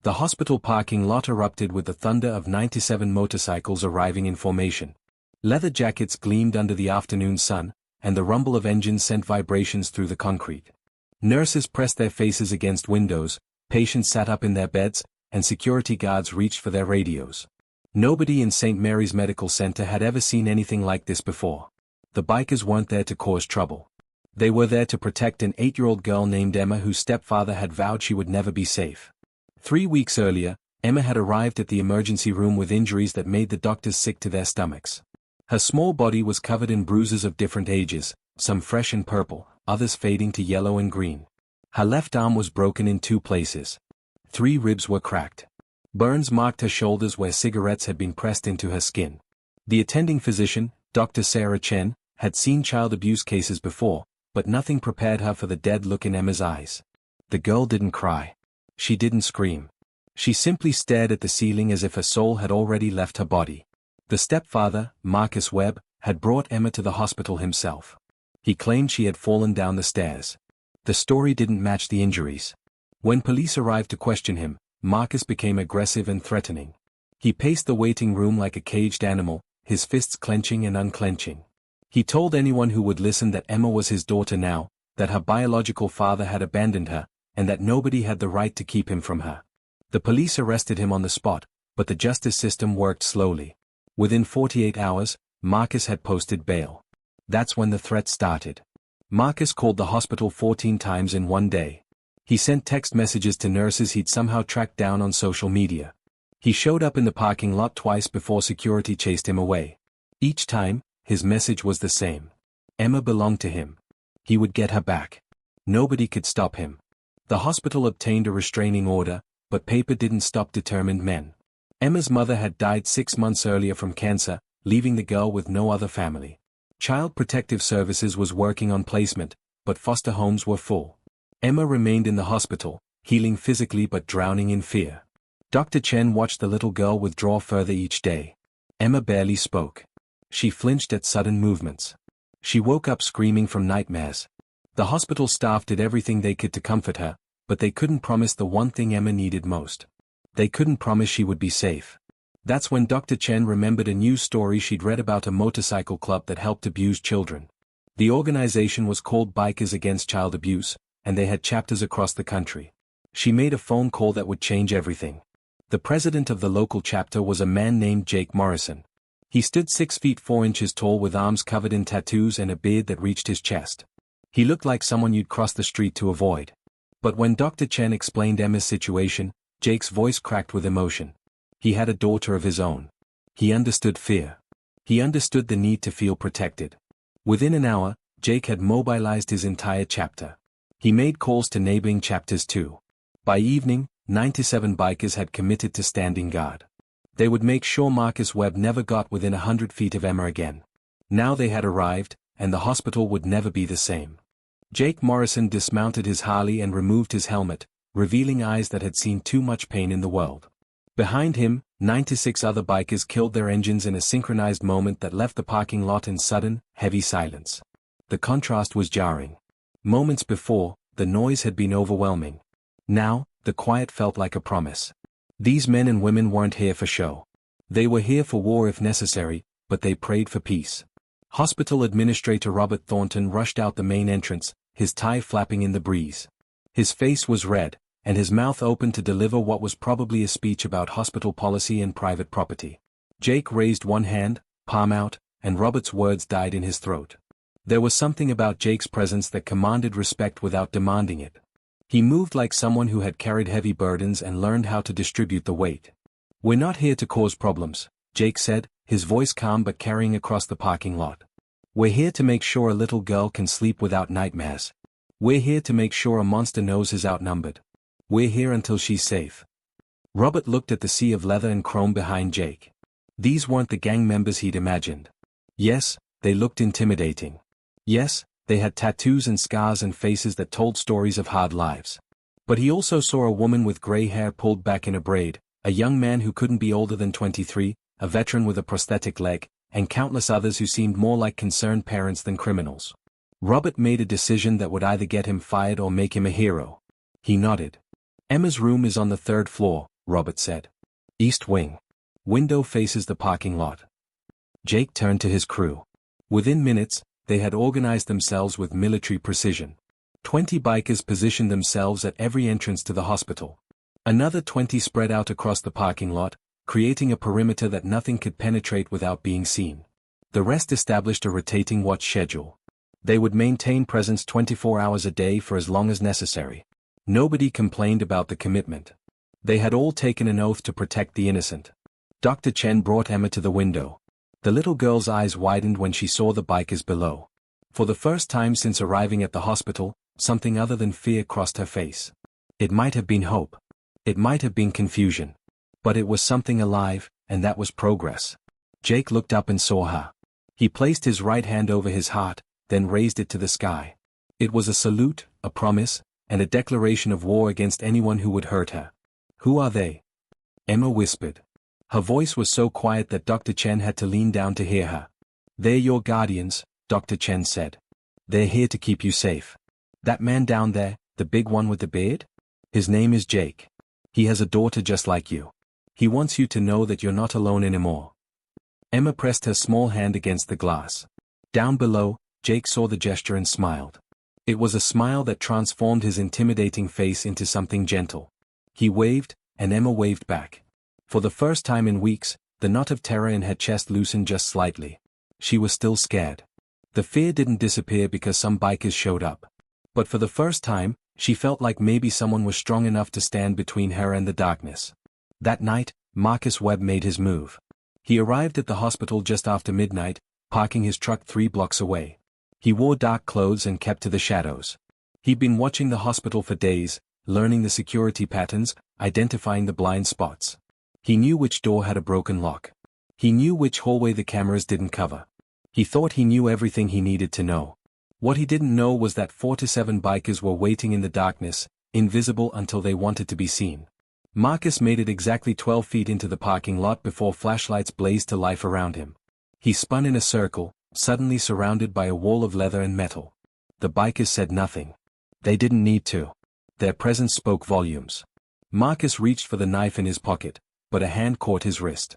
The hospital parking lot erupted with the thunder of 97 motorcycles arriving in formation. Leather jackets gleamed under the afternoon sun, and the rumble of engines sent vibrations through the concrete. Nurses pressed their faces against windows, patients sat up in their beds, and security guards reached for their radios. Nobody in St. Mary's Medical Center had ever seen anything like this before. The bikers weren't there to cause trouble. They were there to protect an 8-year-old girl named Emma whose stepfather had vowed she would never be safe. 3 weeks earlier, Emma had arrived at the emergency room with injuries that made the doctors sick to their stomachs. Her small body was covered in bruises of different ages, some fresh and purple, others fading to yellow and green. Her left arm was broken in 2 places. 3 ribs were cracked. Burns marked her shoulders where cigarettes had been pressed into her skin. The attending physician, Dr. Sarah Chen, had seen child abuse cases before, but nothing prepared her for the dead look in Emma's eyes. The girl didn't cry. She didn't scream. She simply stared at the ceiling as if her soul had already left her body. The stepfather, Marcus Webb, had brought Emma to the hospital himself. He claimed she had fallen down the stairs. The story didn't match the injuries. When police arrived to question him, Marcus became aggressive and threatening. He paced the waiting room like a caged animal, his fists clenching and unclenching. He told anyone who would listen that Emma was his daughter now, that her biological father had abandoned her, and that nobody had the right to keep him from her. The police arrested him on the spot, but the justice system worked slowly. Within 48 hours, Marcus had posted bail. That's when the threat started. Marcus called the hospital 14 times in one day. He sent text messages to nurses he'd somehow tracked down on social media. He showed up in the parking lot twice before security chased him away. Each time, his message was the same. Emma belonged to him. He would get her back. Nobody could stop him. The hospital obtained a restraining order, but paper didn't stop determined men. Emma's mother had died 6 months earlier from cancer, leaving the girl with no other family. Child Protective Services was working on placement, but foster homes were full. Emma remained in the hospital, healing physically but drowning in fear. Dr. Chen watched the little girl withdraw further each day. Emma barely spoke. She flinched at sudden movements. She woke up screaming from nightmares. The hospital staff did everything they could to comfort her, but they couldn't promise the one thing Emma needed most. They couldn't promise she would be safe. That's when Dr. Chen remembered a news story she'd read about a motorcycle club that helped abused children. The organization was called Bikers Against Child Abuse, and they had chapters across the country. She made a phone call that would change everything. The president of the local chapter was a man named Jake Morrison. He stood 6 feet 4 inches tall with arms covered in tattoos and a beard that reached his chest. He looked like someone you'd cross the street to avoid. But when Dr. Chen explained Emma's situation, Jake's voice cracked with emotion. He had a daughter of his own. He understood fear. He understood the need to feel protected. Within an hour, Jake had mobilized his entire chapter. He made calls to neighboring chapters too. By evening, 97 bikers had committed to standing guard. They would make sure Marcus Webb never got within 100 feet of Emma again. Now they had arrived, and the hospital would never be the same. Jake Morrison dismounted his Harley and removed his helmet, revealing eyes that had seen too much pain in the world. Behind him, 96 other bikers killed their engines in a synchronized moment that left the parking lot in sudden, heavy silence. The contrast was jarring. Moments before, the noise had been overwhelming. Now, the quiet felt like a promise. These men and women weren't here for show. They were here for war if necessary, but they prayed for peace. Hospital Administrator Robert Thornton rushed out the main entrance, his tie flapping in the breeze. His face was red, and his mouth open to deliver what was probably a speech about hospital policy and private property. Jake raised one hand, palm out, and Robert's words died in his throat. There was something about Jake's presence that commanded respect without demanding it. He moved like someone who had carried heavy burdens and learned how to distribute the weight. "We're not here to cause problems," Jake said, his voice calm but carrying across the parking lot. "We're here to make sure a little girl can sleep without nightmares. We're here to make sure a monster knows is outnumbered. We're here until she's safe." Robert looked at the sea of leather and chrome behind Jake. These weren't the gang members he'd imagined. Yes, they looked intimidating. Yes, they had tattoos and scars and faces that told stories of hard lives. But he also saw a woman with gray hair pulled back in a braid, a young man who couldn't be older than 23, a veteran with a prosthetic leg, and countless others who seemed more like concerned parents than criminals. Robert made a decision that would either get him fired or make him a hero. He nodded. "Emma's room is on the 3rd floor, Robert said. East wing. Window faces the parking lot. Jake turned to his crew. Within minutes, they had organized themselves with military precision. 20 bikers positioned themselves at every entrance to the hospital. Another 20 spread out across the parking lot, creating a perimeter that nothing could penetrate without being seen. The rest established a rotating watch schedule. They would maintain presence 24 hours a day for as long as necessary. Nobody complained about the commitment. They had all taken an oath to protect the innocent. Dr. Chen brought Emma to the window. The little girl's eyes widened when she saw the bikers below. For the first time since arriving at the hospital, something other than fear crossed her face. It might have been hope. It might have been confusion. But it was something alive, and that was progress. Jake looked up and saw her. He placed his right hand over his heart, then raised it to the sky. It was a salute, a promise, and a declaration of war against anyone who would hurt her. Who are they? Emma whispered. Her voice was so quiet that Dr. Chen had to lean down to hear her. They're your guardians, Dr. Chen said. They're here to keep you safe. That man down there, the big one with the beard? His name is Jake. He has a daughter just like you. He wants you to know that you're not alone anymore. Emma pressed her small hand against the glass. Down below, Jake saw the gesture and smiled. It was a smile that transformed his intimidating face into something gentle. He waved, and Emma waved back. For the first time in weeks, the knot of terror in her chest loosened just slightly. She was still scared. The fear didn't disappear because some bikers showed up. But for the first time, she felt like maybe someone was strong enough to stand between her and the darkness. That night, Marcus Webb made his move. He arrived at the hospital just after midnight, parking his truck 3 blocks away. He wore dark clothes and kept to the shadows. He'd been watching the hospital for days, learning the security patterns, identifying the blind spots. He knew which door had a broken lock. He knew which hallway the cameras didn't cover. He thought he knew everything he needed to know. What he didn't know was that 4 to 7 bikers were waiting in the darkness, invisible until they wanted to be seen. Marcus made it exactly 12 feet into the parking lot before flashlights blazed to life around him. He spun in a circle, suddenly surrounded by a wall of leather and metal. The bikers said nothing. They didn't need to. Their presence spoke volumes. Marcus reached for the knife in his pocket, but a hand caught his wrist.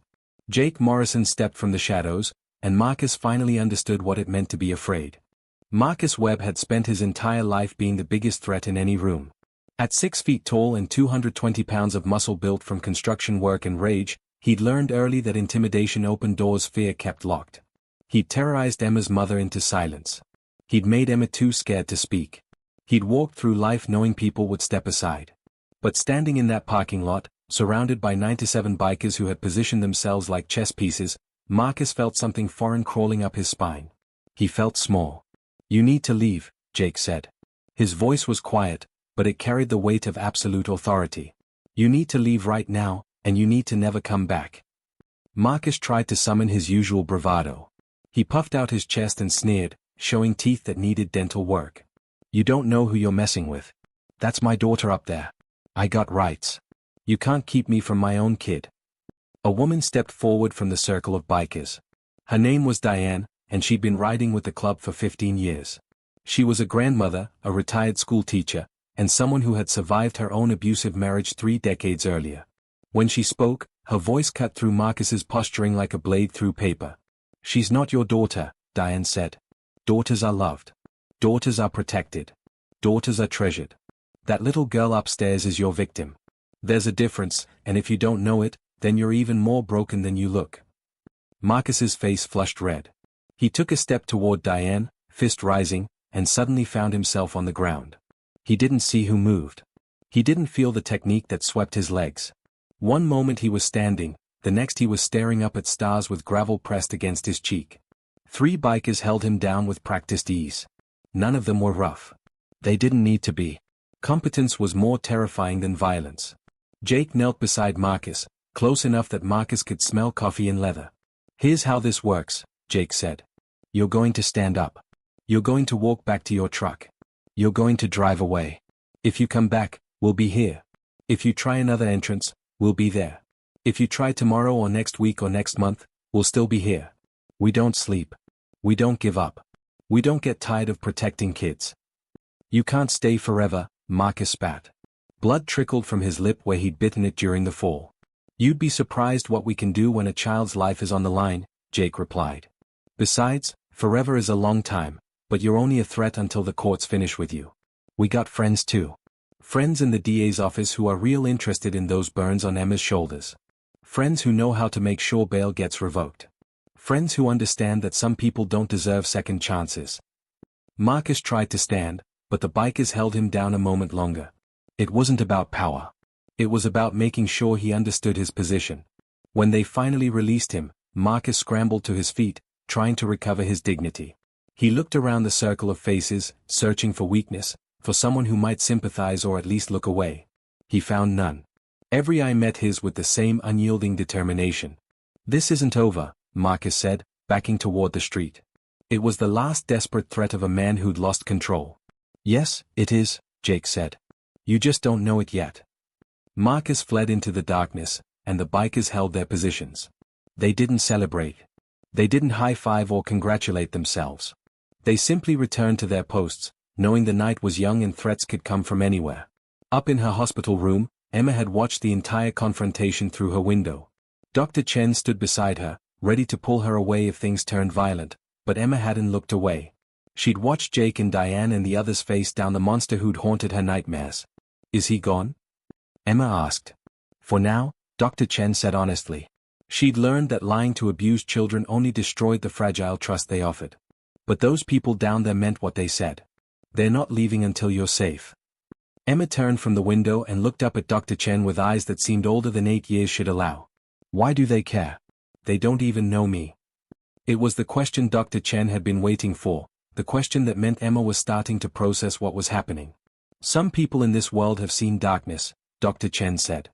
Jake Morrison stepped from the shadows, and Marcus finally understood what it meant to be afraid. Marcus Webb had spent his entire life being the biggest threat in any room. At 6 feet tall and 220 pounds of muscle built from construction work and rage, he'd learned early that intimidation opened doors fear kept locked. He'd terrorized Emma's mother into silence. He'd made Emma too scared to speak. He'd walked through life knowing people would step aside. But standing in that parking lot, surrounded by 97 bikers who had positioned themselves like chess pieces, Marcus felt something foreign crawling up his spine. He felt small. You need to leave, Jake said. His voice was quiet, but it carried the weight of absolute authority. You need to leave right now, and you need to never come back. Marcus tried to summon his usual bravado. He puffed out his chest and sneered, showing teeth that needed dental work. You don't know who you're messing with. That's my daughter up there. I got rights. You can't keep me from my own kid. A woman stepped forward from the circle of bikers. Her name was Diane, and she'd been riding with the club for 15 years. She was a grandmother, a retired school teacher, and someone who had survived her own abusive marriage 3 decades earlier. When she spoke, her voice cut through Marcus's posturing like a blade through paper. She's not your daughter, Diane said. Daughters are loved. Daughters are protected. Daughters are treasured. That little girl upstairs is your victim. There's a difference, and if you don't know it, then you're even more broken than you look. Marcus's face flushed red. He took a step toward Diane, fist rising, and suddenly found himself on the ground. He didn't see who moved. He didn't feel the technique that swept his legs. One moment he was standing, the next he was staring up at stars with gravel pressed against his cheek. 3 bikers held him down with practiced ease. None of them were rough. They didn't need to be. Competence was more terrifying than violence. Jake knelt beside Marcus, close enough that Marcus could smell coffee and leather. Here's how this works, Jake said. You're going to stand up. You're going to walk back to your truck. You're going to drive away. If you come back, we'll be here. If you try another entrance, we'll be there. If you try tomorrow or next week or next month, we'll still be here. We don't sleep. We don't give up. We don't get tired of protecting kids. You can't stay forever, Marcus spat. Blood trickled from his lip where he'd bitten it during the fall. "You'd be surprised what we can do when a child's life is on the line," Jake replied. "Besides, forever is a long time, but you're only a threat until the courts finish with you. We got friends too. Friends in the DA's office who are real interested in those burns on Emma's shoulders. Friends who know how to make sure bail gets revoked. Friends who understand that some people don't deserve second chances." Marcus tried to stand, but the bikers held him down a moment longer. It wasn't about power. It was about making sure he understood his position. When they finally released him, Marcus scrambled to his feet, trying to recover his dignity. He looked around the circle of faces, searching for weakness, for someone who might sympathize or at least look away. He found none. Every eye met his with the same unyielding determination. "This isn't over," Marcus said, backing toward the street. It was the last desperate threat of a man who'd lost control. "Yes, it is," Jake said. "You just don't know it yet." Marcus fled into the darkness, and the bikers held their positions. They didn't celebrate. They didn't high-five or congratulate themselves. They simply returned to their posts, knowing the night was young and threats could come from anywhere. Up in her hospital room, Emma had watched the entire confrontation through her window. Dr. Chen stood beside her, ready to pull her away if things turned violent, but Emma hadn't looked away. She'd watched Jake and Diane and the others face down the monster who'd haunted her nightmares. "Is he gone?" Emma asked. "For now," Dr. Chen said honestly. She'd learned that lying to abused children only destroyed the fragile trust they offered. But those people down there meant what they said. "They're not leaving until you're safe." Emma turned from the window and looked up at Dr. Chen with eyes that seemed older than 8 years should allow. "Why do they care? They don't even know me." It was the question Dr. Chen had been waiting for, the question that meant Emma was starting to process what was happening. "Some people in this world have seen darkness," Dr. Chen said.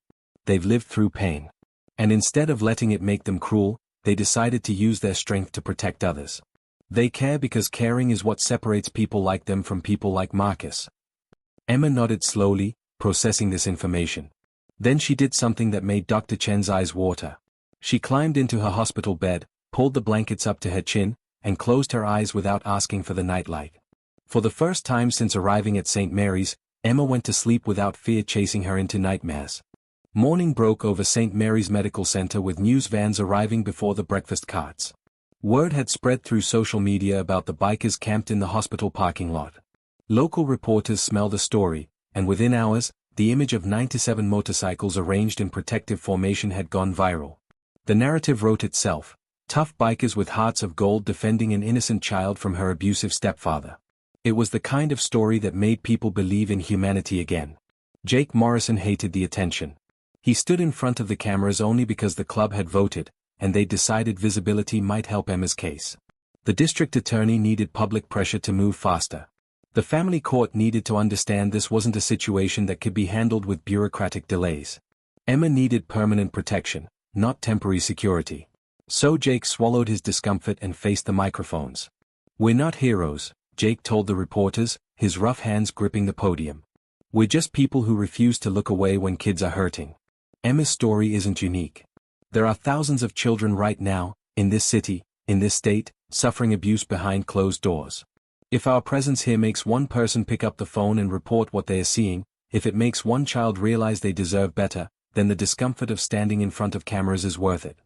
"They've lived through pain. And instead of letting it make them cruel, they decided to use their strength to protect others. They care because caring is what separates people like them from people like Marcus." Emma nodded slowly, processing this information. Then she did something that made Dr. Chen's eyes water. She climbed into her hospital bed, pulled the blankets up to her chin, and closed her eyes without asking for the nightlight. For the first time since arriving at St. Mary's, Emma went to sleep without fear chasing her into nightmares. Morning broke over St. Mary's Medical Center with news vans arriving before the breakfast carts. Word had spread through social media about the bikers camped in the hospital parking lot. Local reporters smelled the story, and within hours, the image of 97 motorcycles arranged in protective formation had gone viral. The narrative wrote itself: tough bikers with hearts of gold defending an innocent child from her abusive stepfather. It was the kind of story that made people believe in humanity again. Jake Morrison hated the attention. He stood in front of the cameras only because the club had voted, and they decided visibility might help Emma's case. The district attorney needed public pressure to move faster. The family court needed to understand this wasn't a situation that could be handled with bureaucratic delays. Emma needed permanent protection, not temporary security. So Jake swallowed his discomfort and faced the microphones. "We're not heroes," Jake told the reporters, his rough hands gripping the podium. "We're just people who refuse to look away when kids are hurting. Emma's story isn't unique. There are thousands of children right now, in this city, in this state, suffering abuse behind closed doors. If our presence here makes one person pick up the phone and report what they are seeing, if it makes one child realize they deserve better, then the discomfort of standing in front of cameras is worth it."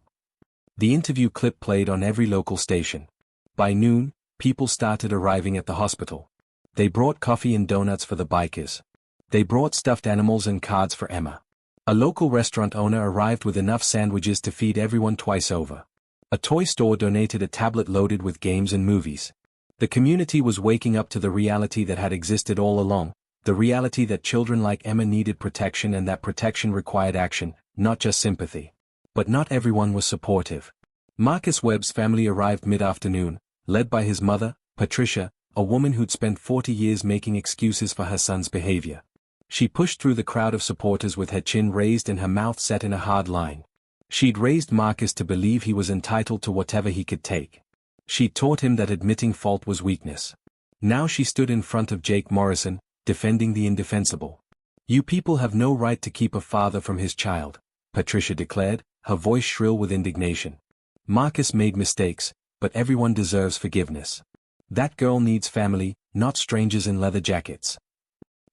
The interview clip played on every local station. By noon, people started arriving at the hospital. They brought coffee and donuts for the bikers. They brought stuffed animals and cards for Emma. A local restaurant owner arrived with enough sandwiches to feed everyone twice over. A toy store donated a tablet loaded with games and movies. The community was waking up to the reality that had existed all along, the reality that children like Emma needed protection and that protection required action, not just sympathy. But not everyone was supportive. Marcus Webb's family arrived mid-afternoon, led by his mother, Patricia, a woman who'd spent 40 years making excuses for her son's behavior. She pushed through the crowd of supporters with her chin raised and her mouth set in a hard line. She'd raised Marcus to believe he was entitled to whatever he could take. She'd taught him that admitting fault was weakness. Now she stood in front of Jake Morrison, defending the indefensible. "You people have no right to keep a father from his child," Patricia declared, her voice shrill with indignation. "Marcus made mistakes, but everyone deserves forgiveness. That girl needs family, not strangers in leather jackets."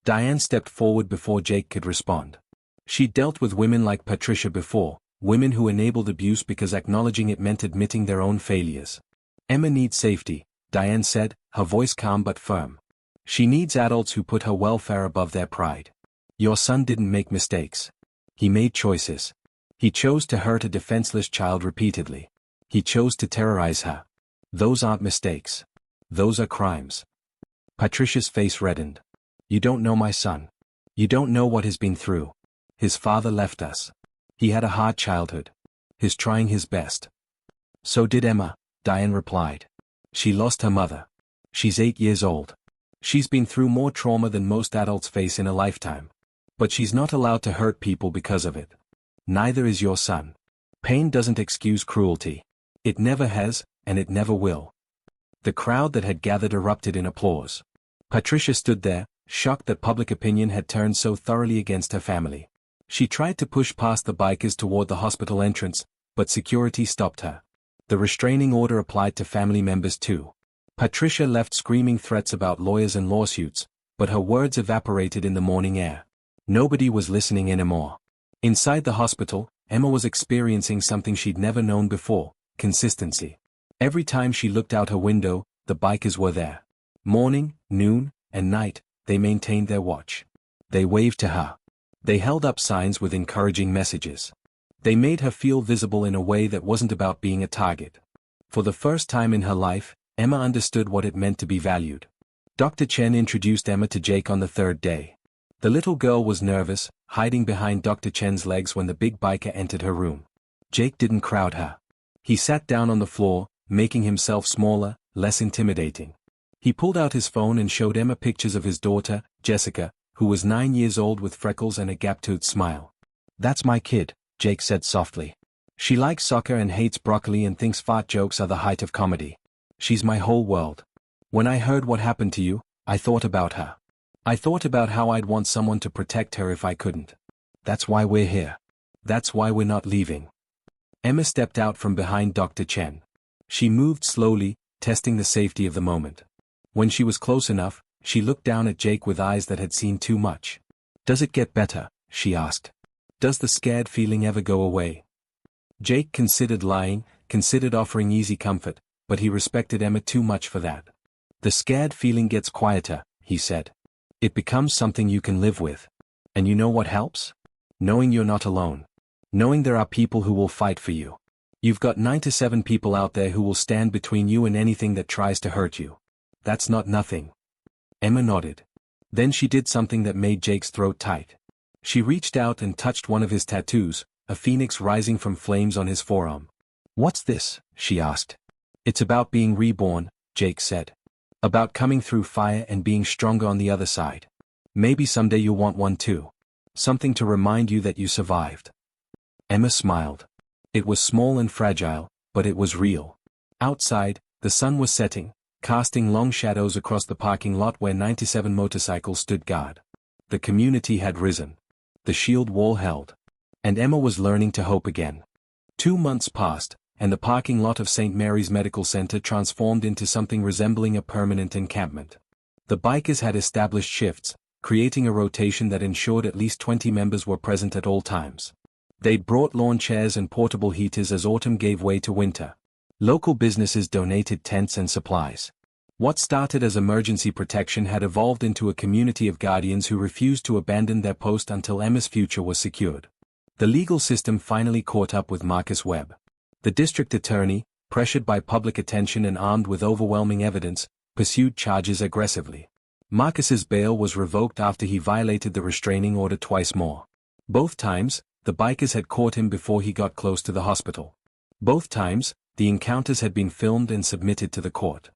Diane stepped forward before Jake could respond. She'd dealt with women like Patricia before, women who enabled abuse because acknowledging it meant admitting their own failures. Emma needs safety, Diane said, her voice calm but firm. She needs adults who put her welfare above their pride. Your son didn't make mistakes. He made choices. He chose to hurt a defenseless child repeatedly. He chose to terrorize her. Those aren't mistakes. Those are crimes. Patricia's face reddened. You don't know my son. You don't know what he's been through. His father left us. He had a hard childhood. He's trying his best. So did Emma, Diane replied. She lost her mother. She's 8 years old. She's been through more trauma than most adults face in a lifetime. But she's not allowed to hurt people because of it. Neither is your son. Pain doesn't excuse cruelty. It never has, and it never will. The crowd that had gathered erupted in applause. Patricia stood there, shocked that public opinion had turned so thoroughly against her family. She tried to push past the bikers toward the hospital entrance, but security stopped her. The restraining order applied to family members too. Patricia left screaming threats about lawyers and lawsuits, but her words evaporated in the morning air. Nobody was listening anymore. Inside the hospital, Emma was experiencing something she'd never known before: consistency. Every time she looked out her window, the bikers were there. Morning, noon, and night, they maintained their watch. They waved to her. They held up signs with encouraging messages. They made her feel visible in a way that wasn't about being a target. For the first time in her life, Emma understood what it meant to be valued. Dr. Chen introduced Emma to Jake on the third day. The little girl was nervous, hiding behind Dr. Chen's legs when the big biker entered her room. Jake didn't crowd her. He sat down on the floor, making himself smaller, less intimidating. He pulled out his phone and showed Emma pictures of his daughter, Jessica, who was 9 years old with freckles and a gap-toothed smile. That's my kid, Jake said softly. She likes soccer and hates broccoli and thinks fart jokes are the height of comedy. She's my whole world. When I heard what happened to you, I thought about her. I thought about how I'd want someone to protect her if I couldn't. That's why we're here. That's why we're not leaving. Emma stepped out from behind Dr. Chen. She moved slowly, testing the safety of the moment. When she was close enough, she looked down at Jake with eyes that had seen too much. Does it get better? She asked. Does the scared feeling ever go away? Jake considered lying, considered offering easy comfort, but he respected Emma too much for that. The scared feeling gets quieter, he said. It becomes something you can live with. And you know what helps? Knowing you're not alone. Knowing there are people who will fight for you. You've got 97 people out there who will stand between you and anything that tries to hurt you. That's not nothing. Emma nodded. Then she did something that made Jake's throat tight. She reached out and touched one of his tattoos, a phoenix rising from flames on his forearm. What's this? She asked. It's about being reborn, Jake said. About coming through fire and being stronger on the other side. Maybe someday you'll want one too. Something to remind you that you survived. Emma smiled. It was small and fragile, but it was real. Outside, the sun was setting, casting long shadows across the parking lot where 97 motorcycles stood guard. The community had risen. The shield wall held. And Emma was learning to hope again. 2 months passed, and the parking lot of St. Mary's Medical Center transformed into something resembling a permanent encampment. The bikers had established shifts, creating a rotation that ensured at least 20 members were present at all times. They'd brought lawn chairs and portable heaters as autumn gave way to winter. Local businesses donated tents and supplies. What started as emergency protection had evolved into a community of guardians who refused to abandon their post until Emma's future was secured. The legal system finally caught up with Marcus Webb. The district attorney, pressured by public attention and armed with overwhelming evidence, pursued charges aggressively. Marcus's bail was revoked after he violated the restraining order twice more. Both times, the bikers had caught him before he got close to the hospital. Both times, the encounters had been filmed and submitted to the court.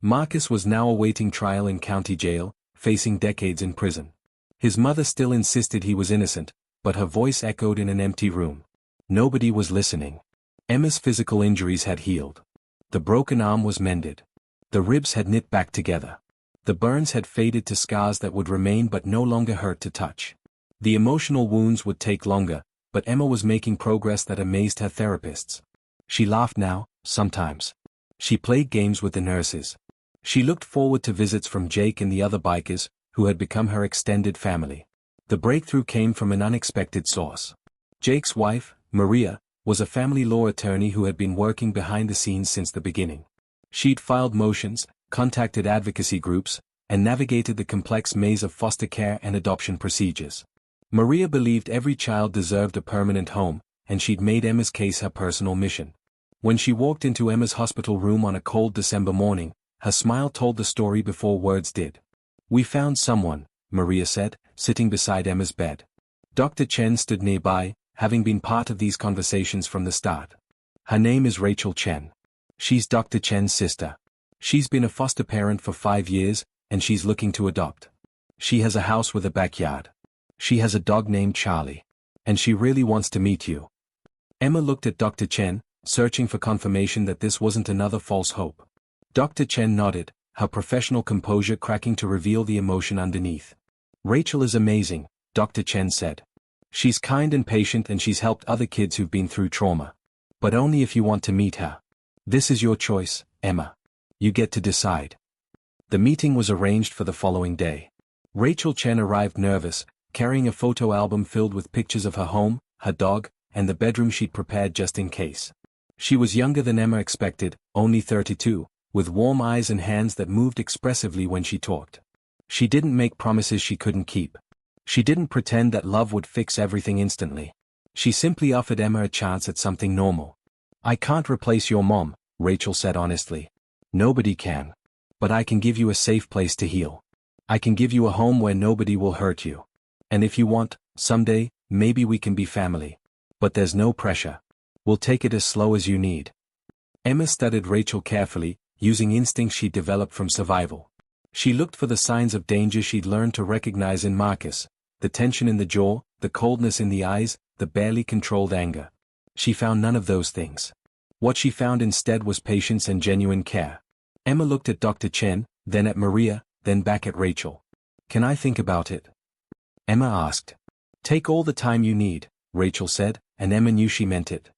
Marcus was now awaiting trial in county jail, facing decades in prison. His mother still insisted he was innocent, but her voice echoed in an empty room. Nobody was listening. Emma's physical injuries had healed. The broken arm was mended. The ribs had knit back together. The burns had faded to scars that would remain but no longer hurt to touch. The emotional wounds would take longer, but Emma was making progress that amazed her therapists. She laughed now, sometimes. She played games with the nurses. She looked forward to visits from Jake and the other bikers, who had become her extended family. The breakthrough came from an unexpected source. Jake's wife, Maria, was a family law attorney who had been working behind the scenes since the beginning. She'd filed motions, contacted advocacy groups, and navigated the complex maze of foster care and adoption procedures. Maria believed every child deserved a permanent home, and she'd made Emma's case her personal mission. When she walked into Emma's hospital room on a cold December morning, her smile told the story before words did. "We found someone," Maria said, sitting beside Emma's bed. Dr. Chen stood nearby, having been part of these conversations from the start. "Her name is Rachel Chen. She's Dr. Chen's sister. She's been a foster parent for 5 years, and she's looking to adopt. She has a house with a backyard. She has a dog named Charlie. And she really wants to meet you." Emma looked at Dr. Chen, searching for confirmation that this wasn't another false hope. Dr. Chen nodded, her professional composure cracking to reveal the emotion underneath. "Rachel is amazing," Dr. Chen said. "She's kind and patient, and she's helped other kids who've been through trauma. But only if you want to meet her. This is your choice, Emma. You get to decide." The meeting was arranged for the following day. Rachel Chen arrived nervous, carrying a photo album filled with pictures of her home, her dog, and the bedroom she'd prepared just in case. She was younger than Emma expected, only 32, with warm eyes and hands that moved expressively when she talked. She didn't make promises she couldn't keep. She didn't pretend that love would fix everything instantly. She simply offered Emma a chance at something normal. "I can't replace your mom," Rachel said honestly. "Nobody can. But I can give you a safe place to heal. I can give you a home where nobody will hurt you. And if you want, someday, maybe we can be family. But there's no pressure. We'll take it as slow as you need." Emma studied Rachel carefully, using instincts she'd developed from survival. She looked for the signs of danger she'd learned to recognize in Marcus: the tension in the jaw, the coldness in the eyes, the barely controlled anger. She found none of those things. What she found instead was patience and genuine care. Emma looked at Dr. Chen, then at Maria, then back at Rachel. "Can I think about it?" Emma asked. "Take all the time you need," Rachel said, and Emma knew she meant it.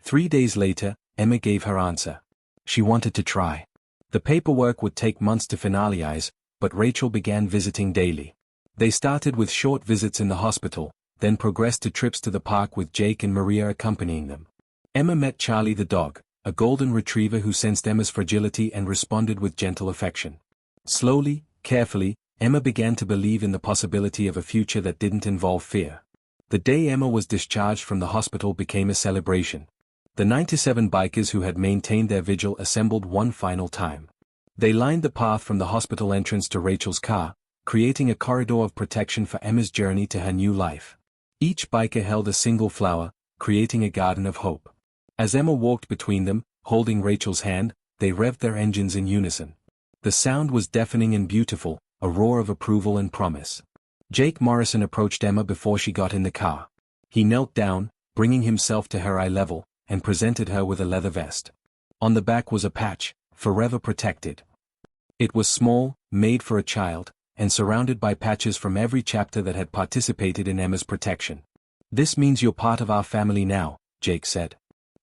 3 days later, Emma gave her answer. She wanted to try. The paperwork would take months to finalize, but Rachel began visiting daily. They started with short visits in the hospital, then progressed to trips to the park with Jake and Maria accompanying them. Emma met Charlie the dog, a golden retriever who sensed Emma's fragility and responded with gentle affection. Slowly, carefully, Emma began to believe in the possibility of a future that didn't involve fear. The day Emma was discharged from the hospital became a celebration. The 97 bikers who had maintained their vigil assembled one final time. They lined the path from the hospital entrance to Rachel's car, creating a corridor of protection for Emma's journey to her new life. Each biker held a single flower, creating a garden of hope. As Emma walked between them, holding Rachel's hand, they revved their engines in unison. The sound was deafening and beautiful, a roar of approval and promise. Jake Morrison approached Emma before she got in the car. He knelt down, bringing himself to her eye level, and presented her with a leather vest. On the back was a patch, "Forever Protected." It was small, made for a child, and surrounded by patches from every chapter that had participated in Emma's protection. "This means you're part of our family now," Jake said.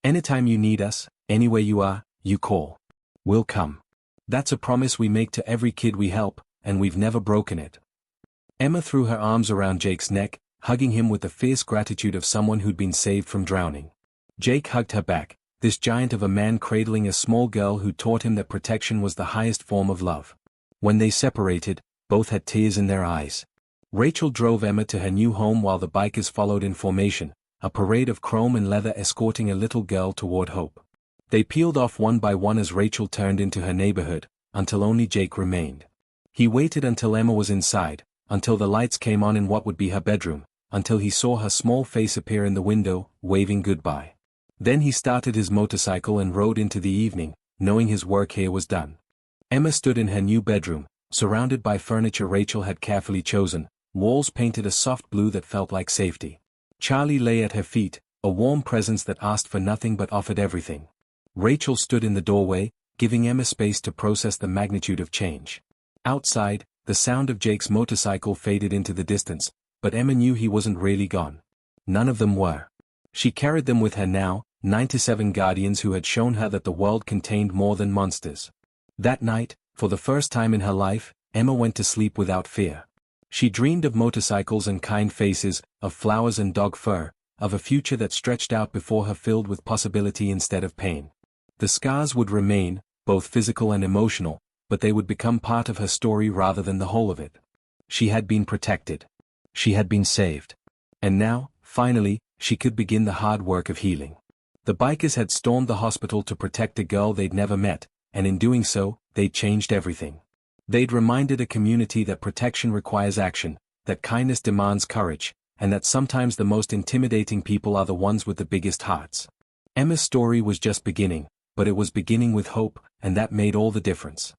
"Anytime you need us, anywhere you are, you call. We'll come. That's a promise we make to every kid we help, and we've never broken it." Emma threw her arms around Jake's neck, hugging him with the fierce gratitude of someone who'd been saved from drowning. Jake hugged her back, this giant of a man cradling a small girl who taught him that protection was the highest form of love. When they separated, both had tears in their eyes. Rachel drove Emma to her new home while the bikers followed in formation, a parade of chrome and leather escorting a little girl toward hope. They peeled off one by one as Rachel turned into her neighborhood, until only Jake remained. He waited until Emma was inside, until the lights came on in what would be her bedroom, until he saw her small face appear in the window, waving goodbye. Then he started his motorcycle and rode into the evening, knowing his work here was done. Emma stood in her new bedroom, surrounded by furniture Rachel had carefully chosen, walls painted a soft blue that felt like safety. Charlie lay at her feet, a warm presence that asked for nothing but offered everything. Rachel stood in the doorway, giving Emma space to process the magnitude of change. Outside, the sound of Jake's motorcycle faded into the distance, but Emma knew he wasn't really gone. None of them were. She carried them with her now, 97 guardians who had shown her that the world contained more than monsters. That night, for the first time in her life, Emma went to sleep without fear. She dreamed of motorcycles and kind faces, of flowers and dog fur, of a future that stretched out before her filled with possibility instead of pain. The scars would remain, both physical and emotional, but they would become part of her story rather than the whole of it. She had been protected. She had been saved. And now, finally, she could begin the hard work of healing. The bikers had stormed the hospital to protect a girl they'd never met, and in doing so, they'd changed everything. They'd reminded a community that protection requires action, that kindness demands courage, and that sometimes the most intimidating people are the ones with the biggest hearts. Emma's story was just beginning, but it was beginning with hope, and that made all the difference.